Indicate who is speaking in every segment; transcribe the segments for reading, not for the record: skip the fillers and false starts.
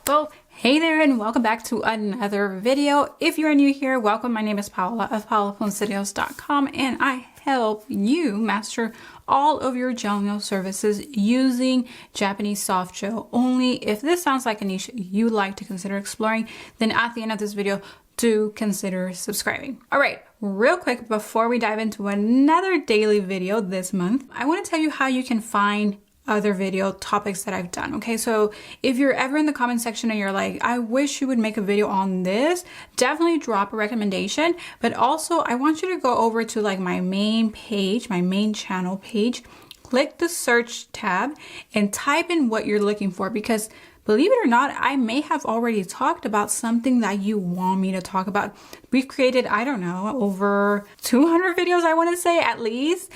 Speaker 1: Well, hey there and welcome back to another video. If you are new here, welcome. My name is Paola of paolaponcevideos.com and I help you master all of your gel nail services using Japanese soft gel only. If this sounds like a niche you like to consider exploring, then at the end of this video, do consider subscribing. All right, real quick before we dive into another daily video this month, I want to tell you how you can find other video topics that I've done. Okay, so if you're ever in the comment section and you're like, I wish you would make a video on this, definitely drop a recommendation. But also I want you to go over to like my main page, my main channel page, click the search tab and type in what you're looking for, because believe it or not, I may have already talked about something that you want me to talk about. We've created, I don't know, over 200 videos, I want to say, at least.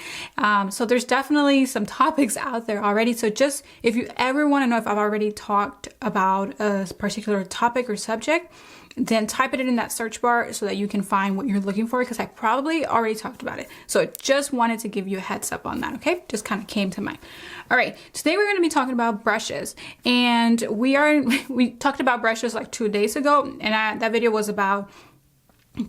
Speaker 1: So there's definitely some topics out there already. So just if you ever want to know if I've already talked about a particular topic or subject, then type it in that search bar so that you can find what you're looking for, because I probably already talked about it. So I just wanted to give you a heads up on that, okay? Just kind of came to mind. All right, today we're going to be talking about brushes, and we talked about brushes like 2 days ago, and that video was about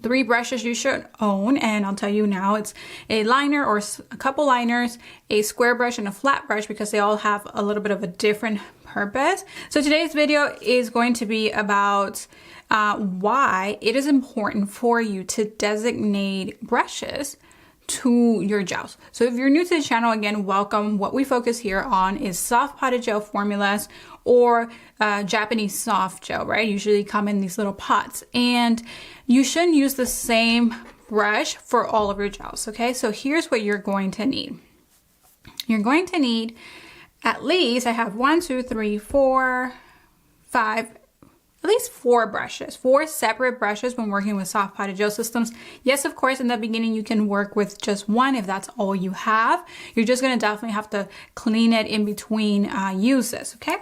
Speaker 1: 3 brushes you should own, and I'll tell you now, it's a liner or a couple liners, a square brush, and a flat brush, because they all have a little bit of a different purpose. So today's video is going to be about why it is important for you to designate brushes to your gels. So if you're new to the channel, again, welcome. What we focus here on is soft potted gel formulas or Japanese soft gel, right? Usually come in these little pots, and you shouldn't use the same brush for all of your gels, okay? So here's what you're going to need. You're going to need at least, I have 1, 2, 3, 4, 5, at least 4 brushes, 4 separate brushes when working with soft potted gel systems. Yes, of course, in the beginning you can work with just one if that's all you have. You're just going to definitely have to clean it in between uses, okay?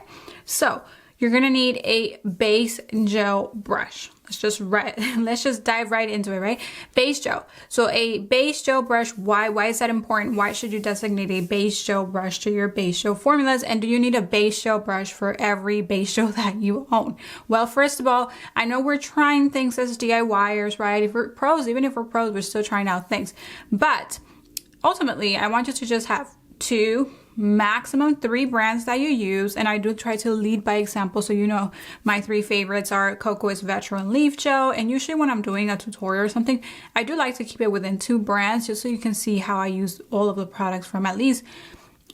Speaker 1: So you're going to need a base gel brush. Let's just dive right into it, right? Base gel. So a base gel brush, why is that important? Why should you designate a base gel brush to your base gel formulas? And do you need a base gel brush for every base gel that you own? Well, first of all, I know we're trying things as DIYers, right? If we're pros, even if we're pros, we're still trying out things. But ultimately, I want you to just have 2, maximum 3 brands that you use, and I do try to lead by example. So you know my 3 favorites are Kokoist, Vetro, and Leafgel. And usually when I'm doing a tutorial or something, I do like to keep it within 2 brands, just so you can see how I use all of the products from at least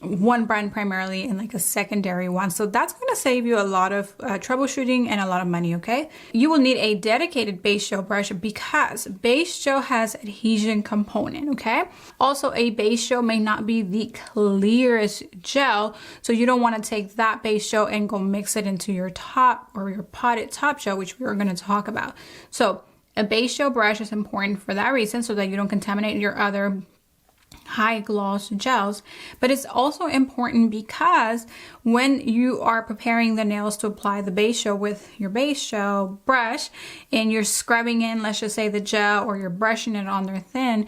Speaker 1: one brand primarily and like a secondary one. So that's going to save you a lot of troubleshooting and a lot of money, okay? You will need a dedicated base gel brush, because base gel has adhesion component, okay? Also, a base gel may not be the clearest gel, so you don't want to take that base gel and go mix it into your top or your potted top gel, which we're going to talk about. So a base gel brush is important for that reason, so that you don't contaminate your other high gloss gels. But it's also important because when you are preparing the nails to apply the base gel with your base gel brush and you're scrubbing in, let's just say, the gel, or you're brushing it on there thin,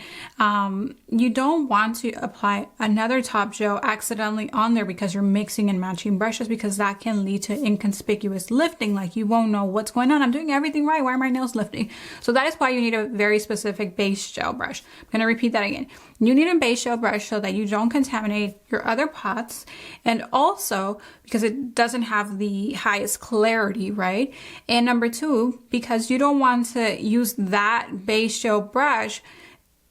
Speaker 1: you don't want to apply another top gel accidentally on there because you're mixing and matching brushes, because that can lead to inconspicuous lifting. Like, you won't know what's going on. I'm doing everything right. Why are my nails lifting? So that is why you need a very specific base gel brush. I'm going to repeat that again. You need a base gel brush so that you don't contaminate your other pots, and also because it doesn't have the highest clarity, right? And number 2, because you don't want to use that base gel brush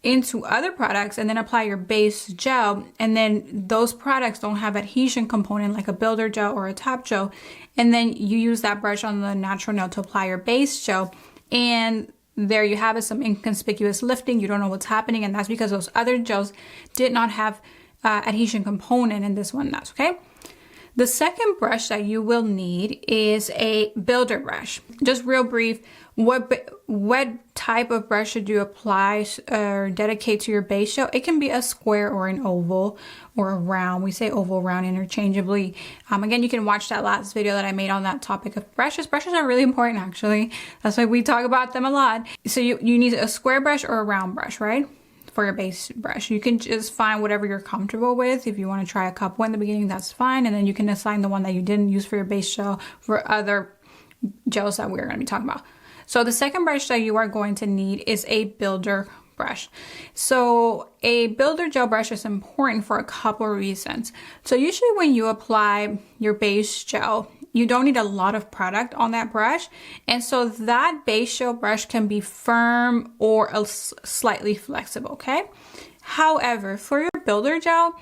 Speaker 1: into other products and then apply your base gel, and then those products don't have adhesion component like a builder gel or a top gel, and then you use that brush on the natural nail to apply your base gel, and there you have it, some inconspicuous lifting. You don't know what's happening, and that's because those other gels did not have adhesion component, and this one does, okay? The second brush that you will need is a builder brush. Just real brief, what type of brush should you apply or dedicate to your base gel? It can be a square or an oval or a round. We say oval, round interchangeably. Again, you can watch that last video that I made on that topic of brushes. Brushes are really important, actually. That's why we talk about them a lot. So you need a square brush or a round brush, right? For your base brush. You can just find whatever you're comfortable with. If you want to try a couple in the beginning, that's fine. And then you can assign the one that you didn't use for your base gel for other gels that we're going to be talking about. So the second brush that you are going to need is a builder brush. So a builder gel brush is important for a couple of reasons. So usually when you apply your base gel, you don't need a lot of product on that brush. And so that base gel brush can be firm or slightly flexible, okay? However, for your builder gel,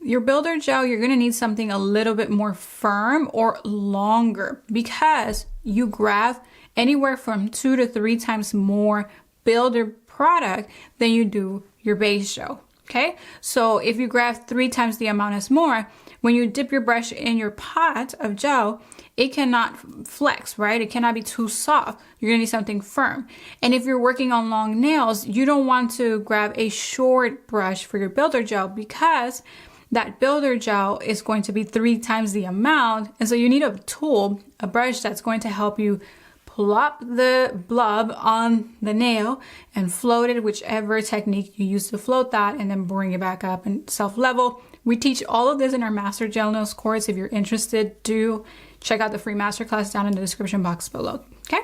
Speaker 1: you're going to need something a little bit more firm or longer because you grab anywhere from 2 to 3 times more builder product than you do your base gel. Okay, so if you grab 3 times the amount as more, when you dip your brush in your pot of gel, it cannot flex, right? It cannot be too soft. You're gonna need something firm. And if you're working on long nails, you don't want to grab a short brush for your builder gel because that builder gel is going to be 3 times the amount. And so you need a tool, a brush that's going to help you plop the blob on the nail and float it, whichever technique you use to float that, and then bring it back up and self-level. We teach all of this in our Master Gel Nails course. If you're interested, do check out the free masterclass down in the description box below, okay?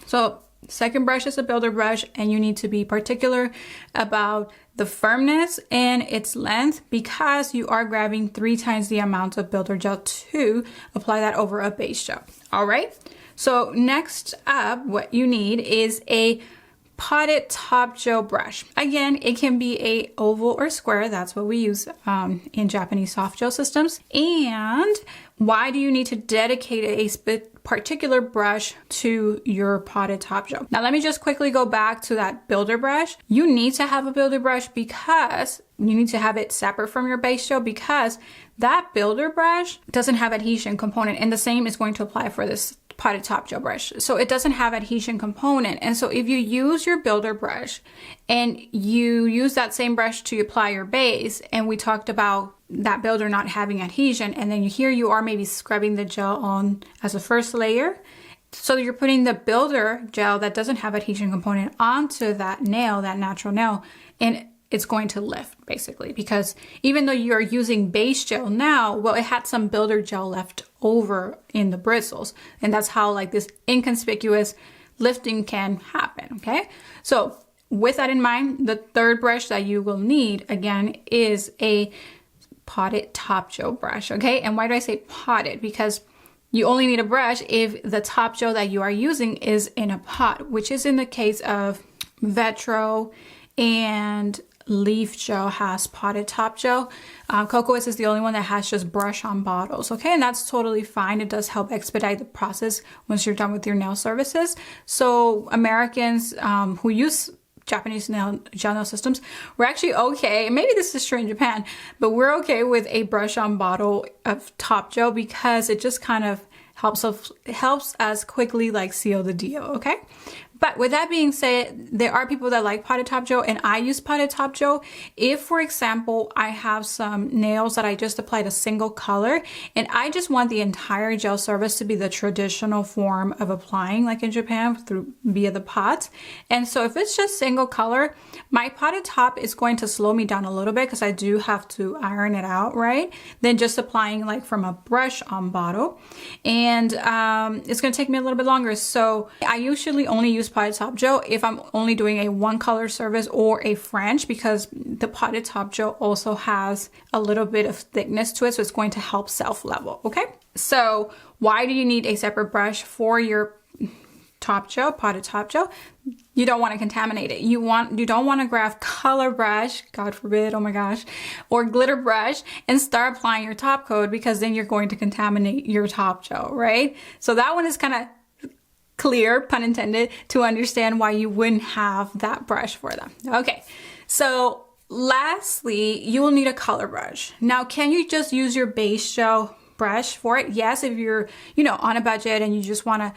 Speaker 1: So second brush is a builder brush, and you need to be particular about the firmness and its length because you are grabbing 3 times the amount of builder gel to apply that over a base gel, all right? So next up, what you need is a potted top gel brush. Again, it can be a oval or square. That's what we use in Japanese soft gel systems. And why do you need to dedicate a particular brush to your potted top gel? Now, let me just quickly go back to that builder brush. You need to have a builder brush because you need to have it separate from your base gel because that builder brush doesn't have adhesion component, and the same is going to apply for this potted top gel brush. So it doesn't have adhesion component. And so if you use your builder brush and you use that same brush to apply your base, and we talked about that builder not having adhesion, and then here you are maybe scrubbing the gel on as a first layer. So you're putting the builder gel that doesn't have adhesion component onto that nail, that natural nail, and it's going to lift basically, because even though you're using base gel now, well, it had some builder gel left over in the bristles. And that's how like this inconspicuous lifting can happen, okay? So with that in mind, the third brush that you will need again is a potted top gel brush, okay? And why do I say potted? Because you only need a brush if the top gel that you are using is in a pot, which is in the case of Vetro and Leafgel has potted top gel. Kokoist is the only one that has just brush on bottles, okay? And that's totally fine. It does help expedite the process once you're done with your nail services. So Americans who use Japanese gel nail systems, we're actually okay. Maybe this is true in Japan, but we're okay with a brush on bottle of top gel because it just kind of helps us quickly like seal the deal, okay? But with that being said, there are people that like potted top gel, and I use potted top gel if, for example, I have some nails that I just applied a single color and I just want the entire gel service to be the traditional form of applying, like in Japan via the pot. And so if it's just single color, my potted top is going to slow me down a little bit because I do have to iron it out, right? Then just applying like from a brush on bottle, and it's going to take me a little bit longer. So I usually only use potted top gel if I'm only doing a one color service or a French, because the potted top gel also has a little bit of thickness to it, so it's going to help self level, okay? So why do you need a separate brush for your top gel, potted top gel? You don't want to contaminate it. You don't want to grab color brush, God forbid, oh my gosh, or glitter brush and start applying your top coat, because then you're going to contaminate your top gel, right? So that one is kind of clear, pun intended, to understand why you wouldn't have that brush for them. Okay, so lastly, you will need a color brush. Now, can you just use your base gel brush for it? Yes, if you're, on a budget and you just want to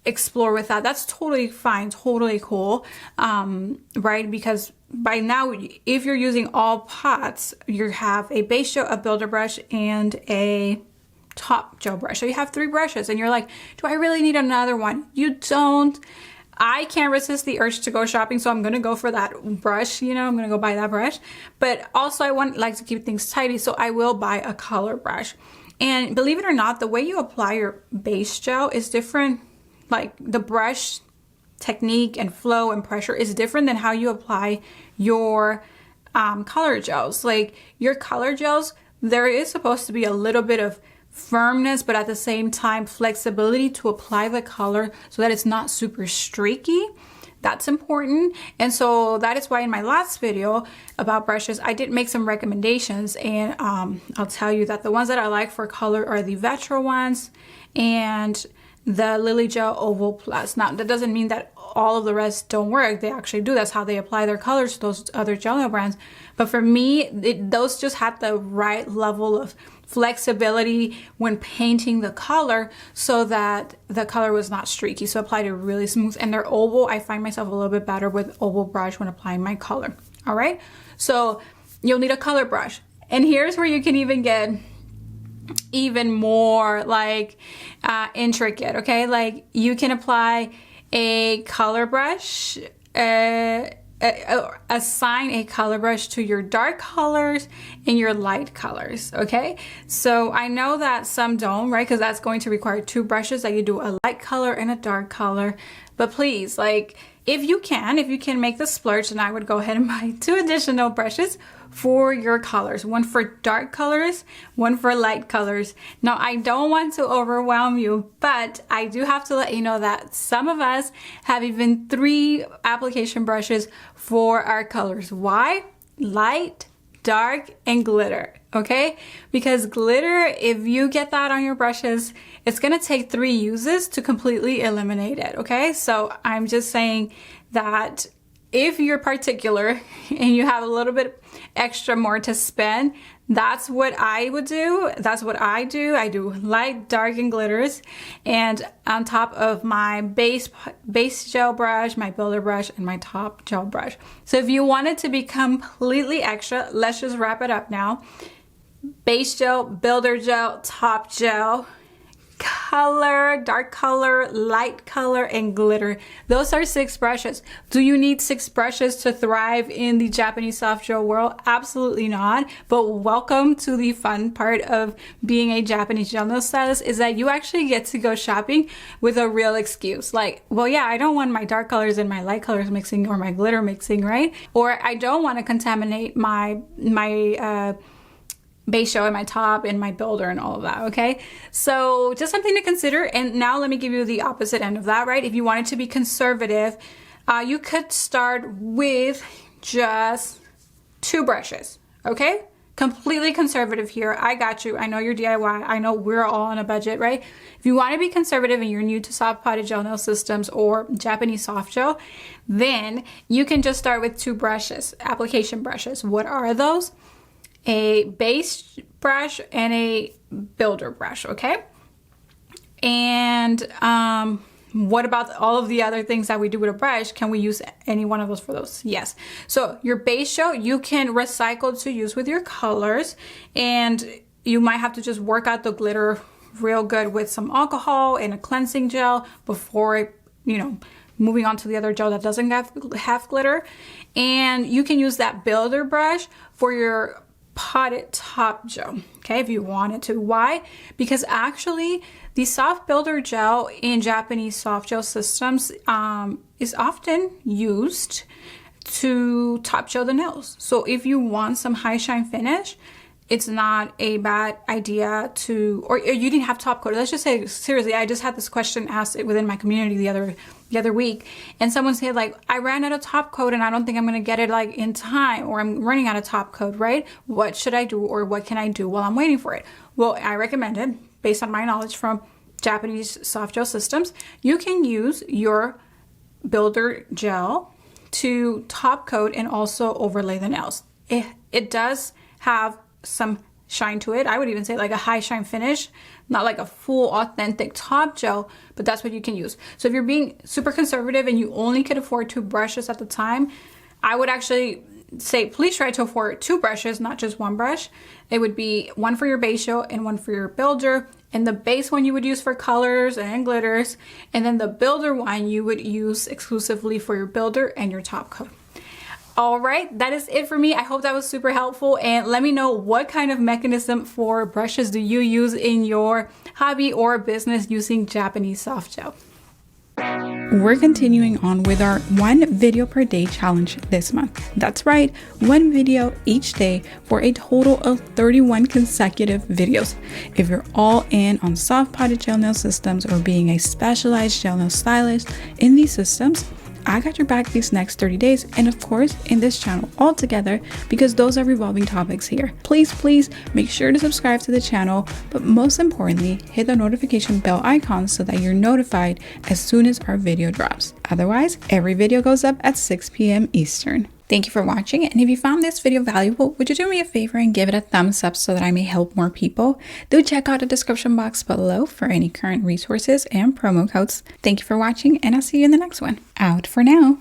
Speaker 1: explore with that, that's totally fine, totally cool, right? Because by now, if you're using all pots, you have a base gel, a builder brush, and a top gel brush. So you have 3 brushes and you're like, do I really need another one? You don't. I can't resist the urge to go shopping, so I'm gonna go for that brush, I'm gonna go buy that brush. But also I like to keep things tidy, so I will buy a color brush. And believe it or not, the way you apply your base gel is different. Like the brush technique and flow and pressure is different than how you apply your color gels. Like your color gels, there is supposed to be a little bit of firmness, but at the same time flexibility to apply the color so that it's not super streaky. That's important. And so that is why in my last video about brushes, I did make some recommendations, and I'll tell you that the ones that I like for color are the Vetro ones and the Lily Gel Oval Plus. Now, that doesn't mean that all of the rest don't work. They actually do. That's how they apply their colors to those other gel brands. But for me, those just had the right level of flexibility when painting the color so that the color was not streaky. So applied it really smooth. And they're oval. I find myself a little bit better with oval brush when applying my color. All right. So you'll need a color brush. And here's where you can even get even more like intricate. Okay. Like you can apply a color brush, assign a color brush to your dark colors and your light colors. Okay, so I know that some don't, right? Because that's going to require two brushes, that you do a light color and a dark color. But please, like if you can make the splurge, then I would go ahead and buy 2 additional brushes for your colors. One for dark colors, one for light colors. Now, I don't want to overwhelm you, but I do have to let you know that some of us have even 3 application brushes for our colors. Why? Light, dark, and glitter. Okay? Because glitter, if you get that on your brushes, it's gonna take 3 uses to completely eliminate it. Okay? So I'm just saying that if you're particular and you have a little bit extra more to spend, that's what I would do. That's what I do. I do light, dark, and glitters. And on top of my base gel brush, my builder brush, and my top gel brush. So if you want it to be completely extra, let's just wrap it up now. Base gel, builder gel, top gel, color, dark color, light color, and glitter. Those are 6 brushes. Do you need 6 brushes to thrive in the Japanese soft gel world? Absolutely not. But welcome to the fun part of being a Japanese gel nail stylist, is that you actually get to go shopping with a real excuse. Like, well, yeah, I don't want my dark colors and my light colors mixing, or my glitter mixing, right? Or I don't want to contaminate my base gel in my top and my builder and all of that. Okay, so just something to consider. And now let me give you the opposite end of that, right? If you wanted to be conservative, you could start with just 2 brushes. Okay, completely conservative here. I got you. I know you're DIY. I know we're all on a budget, right? If you want to be conservative and you're new to soft potted gel nail systems or Japanese soft gel, then you can just start with 2 brushes, application brushes. What are those? A base brush and a builder brush. Okay, and what about all of the other things that we do with a brush? Can we use any one of those for those? Yes. So your base gel, you can recycle to use with your colors, and you might have to just work out the glitter real good with some alcohol and a cleansing gel before, you know, moving on to the other gel that doesn't have glitter. And you can use that builder brush for your potted top gel, okay, if you wanted to. Why? Because actually the soft builder gel in Japanese soft gel systems is often used to top gel the nails. So if you want some high shine finish, it's not a bad idea to, or you didn't have top coat. Let's just say, seriously, I just had this question asked within my community the other week, and someone said, like, I ran out of top coat and I don't think I'm gonna get it like in time, or I'm running out of top coat, right? What should I do, or what can I do while I'm waiting for it? Well, I recommended, based on my knowledge from Japanese soft gel systems, you can use your builder gel to top coat and also overlay the nails. It does have some shine to it. I would even say like a high shine finish, not like a full authentic top gel, but that's what you can use. So if you're being super conservative and you only could afford 2 brushes at the time, I would actually say please try to afford 2 brushes, not just 1 brush. It would be one for your base gel and one for your builder, and the base one you would use for colors and glitters, and then the builder one you would use exclusively for your builder and your top coat. All right, that is it for me. I hope that was super helpful, and let me know what kind of mechanism for brushes do you use in your hobby or business using Japanese soft gel. We're continuing on with our 1 video per day challenge this month. That's right, 1 video each day for a total of 31 consecutive videos. If you're all in on soft potted gel nail systems or being a specialized gel nail stylist in these systems, I got your back these next 30 days, and of course in this channel altogether, because those are revolving topics here. Please make sure to subscribe to the channel, but most importantly, hit the notification bell icon so that you're notified as soon as our video drops. Otherwise, every video goes up at 6 p.m. Eastern. Thank you for watching, and if you found this video valuable, would you do me a favor and give it a thumbs up so that I may help more people? Do check out the description box below for any current resources and promo codes. Thank you for watching, and I'll see you in the next one. Out for now.